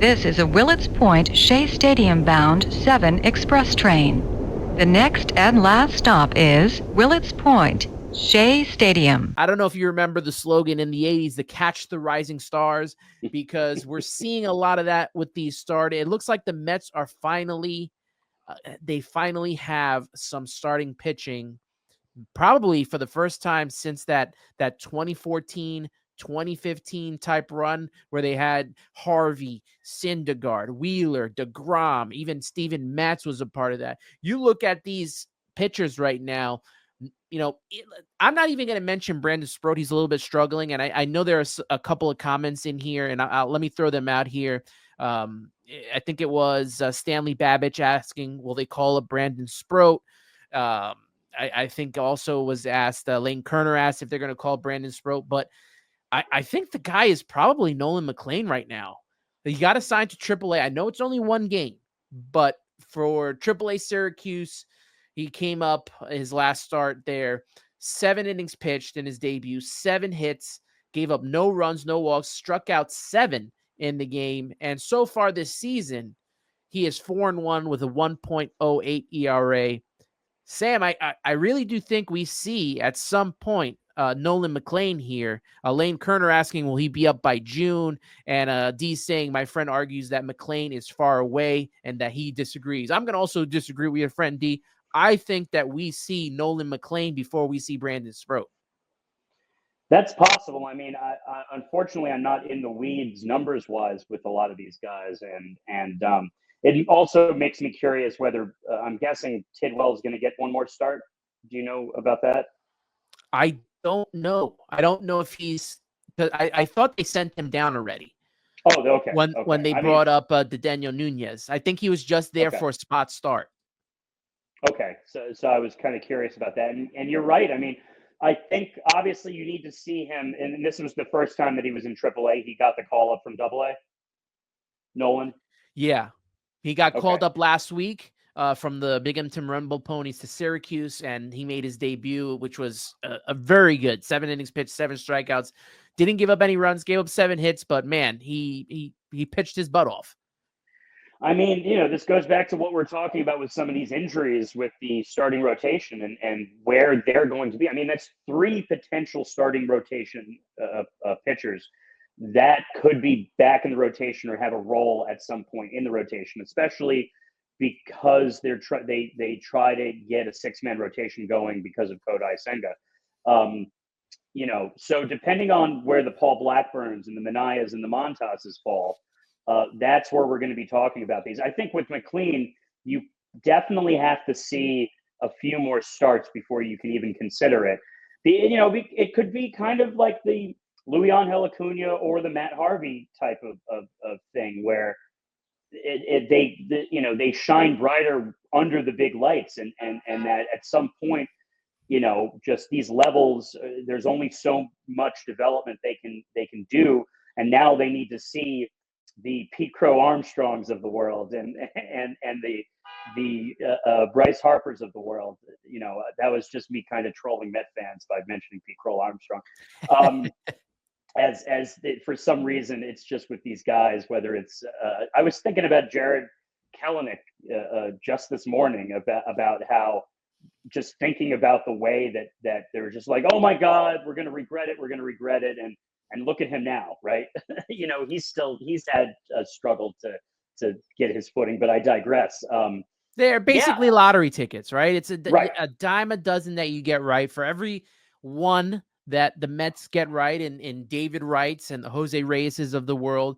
This is a Willets Point, Shea Stadium-bound 7 express train. The next and last stop is Willets Point, Shea Stadium. I don't know if you remember the slogan in the 80s, the Catch the Rising Stars, because we're seeing a lot of that with these started. It looks like the Mets are finally have some starting pitching, probably for the first time since that 2014 2015 type run where they had Harvey, Syndergaard, Wheeler, DeGrom, even Steven Matz was a part of that. You look at these pitchers right now, I'm not even going to mention Brandon Sproat. He's a little bit struggling, and I know there's a couple of comments in here, and let me throw them out here. I think it was Stanley Babbage asking, will they call up Brandon Sproat? I think also was asked, Lane Kerner asked if they're going to call Brandon Sproat, but I think the guy is probably Nolan McLean right now. He got assigned to AAA. I know it's only one game, but for AAA Syracuse, he came up his last start there, 7 innings pitched in his debut, 7 hits, gave up no runs, no walks, struck out 7 in the game. And so far this season, he is 4-1 with a 1.08 ERA. Sam, I really do think we see at some point Nolan McLean here. Lane Kerner asking, will he be up by June? And D saying, my friend argues that McLean is far away and that he disagrees. I'm going to also disagree with your friend D. I think that we see Nolan McLean before we see Brandon Sproat. That's possible. I mean, unfortunately, I'm not in the weeds numbers-wise with a lot of these guys, and it also makes me curious whether I'm guessing Tidwell is going to get one more start. Do you know about that? I don't know. I don't know if he's. I thought they sent him down already. Oh, okay. When they brought up Daniel Nunez, I think he was just there for a spot start. Okay, so I was kind of curious about that, and you're right. I mean, I think obviously you need to see him, and this was the first time that he was in AAA. He got the call up from AA. Nolan. Yeah, he got called up last week from the Binghamton Rumble Ponies to Syracuse, and he made his debut, which was a very good 7 innings pitched, 7 strikeouts. Didn't give up any runs, gave up 7 hits, but man, he pitched his butt off. I mean, this goes back to what we're talking about with some of these injuries with the starting rotation and where they're going to be. I mean, that's 3 potential starting rotation pitchers that could be back in the rotation or have a role at some point in the rotation, especially because they try to get a 6-man rotation going because of Kodai Senga. So depending on where the Paul Blackburns and the Manayas and the Montases fall, that's where we're going to be talking about these. I think with McLean, you definitely have to see a few more starts before you can even consider it. It could be kind of like the Luis-Angel Acuna or the Matt Harvey type of thing where they shine brighter under the big lights, and that at some point, just these levels, there's only so much development they can do, and now they need to see the Pete Crow Armstrongs of the world and the Bryce Harpers of the world. That was just me kind of trolling Met fans by mentioning Pete Crow Armstrong. For some reason, it's just with these guys, whether it's I was thinking about Jared Kelenic just this morning about how, just thinking about the way that they were just like, oh my God, we're going to regret it. And look at him now, right? He's had a struggle to get his footing, but I digress. They're basically lottery tickets, right? It's a dime a dozen that you get right. For every one that the Mets get right in David Wrights and the Jose Reyes of the world,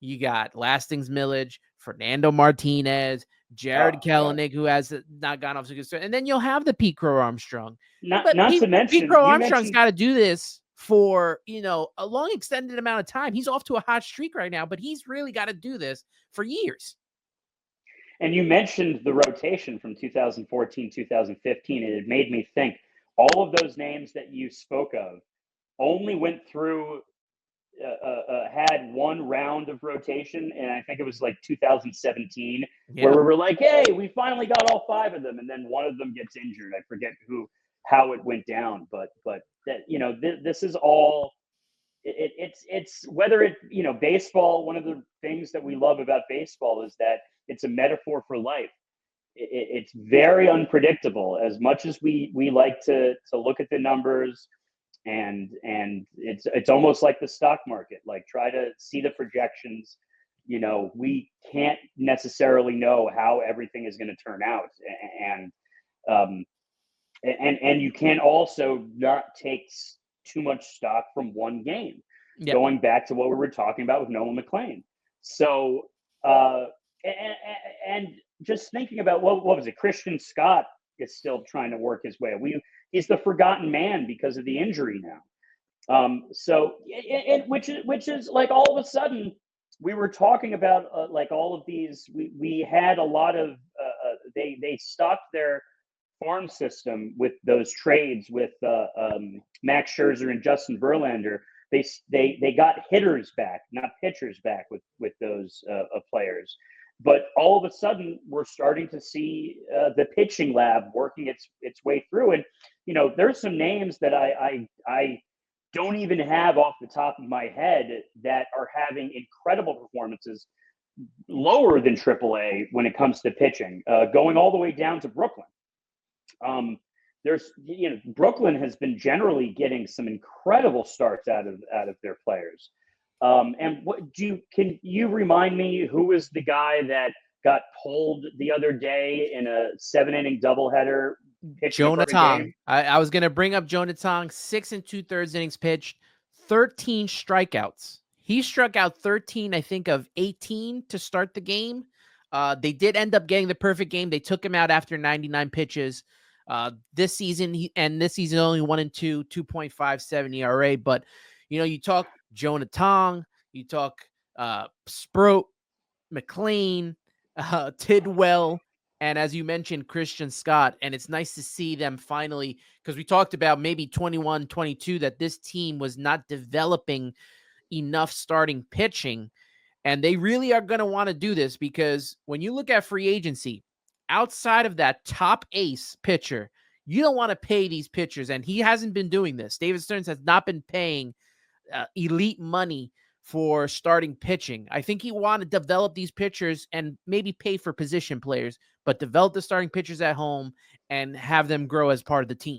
you got Lastings Millage, Fernando Martinez, Jared Kelenic, who has not gone off to a good start. And then you'll have the Pete Crow Armstrong. Pete Crow Armstrong's got to do this for, a long extended amount of time. He's off to a hot streak right now, but he's really got to do this for years. And you mentioned the rotation from 2014, 2015, and it made me think all of those names that you spoke of only went through, had one round of rotation, and I think it was like 2017, where we were like, hey, we finally got all 5 of them, and then one of them gets injured. I forget how it went down, but that, this is all it's whether it, baseball. One of the things that we love about baseball is that it's a metaphor for life. It's very unpredictable. As much as we like to look at the numbers, and it's almost like the stock market. Like, try to see the projections. We can't necessarily know how everything is going to turn out, and um, and you can also not take too much stock from one game. Yep. Going back to what we were talking about with Nolan McLean. So, uh, and just thinking about what was it? Christian Scott is still trying to work his way. He's the forgotten man because of the injury now. So, which is like, all of a sudden we were talking about like all of these. We had a lot of they stocked their farm system with those trades with Max Scherzer and Justin Verlander. They got hitters back, not pitchers back, with those players. But all of a sudden, we're starting to see the pitching lab working its way through. And there's some names that I don't even have off the top of my head that are having incredible performances, lower than AAA when it comes to pitching, going all the way down to Brooklyn. There's Brooklyn has been generally getting some incredible starts out of their players. And can you remind me who was the guy that got pulled the other day in a 7-inning doubleheader? Jonah Tong. I was going to bring up Jonah Tong. 6 2/3 innings pitched, 13 strikeouts. He struck out 13, I think, of 18 to start the game. They did end up getting the perfect game. They took him out after 99 pitches. This season, only 1-2, 2.57 ERA. But you talk Jonah Tong, you talk Sproat, McLean, Tidwell, and as you mentioned, Christian Scott. And it's nice to see them finally, because we talked about maybe 21, 22, that this team was not developing enough starting pitching. And they really are going to want to do this, because when you look at free agency, outside of that top ace pitcher, you don't want to pay these pitchers. And he hasn't been doing this. David Stearns has not been paying elite money for starting pitching. I think he wanted to develop these pitchers and maybe pay for position players, but develop the starting pitchers at home and have them grow as part of the team.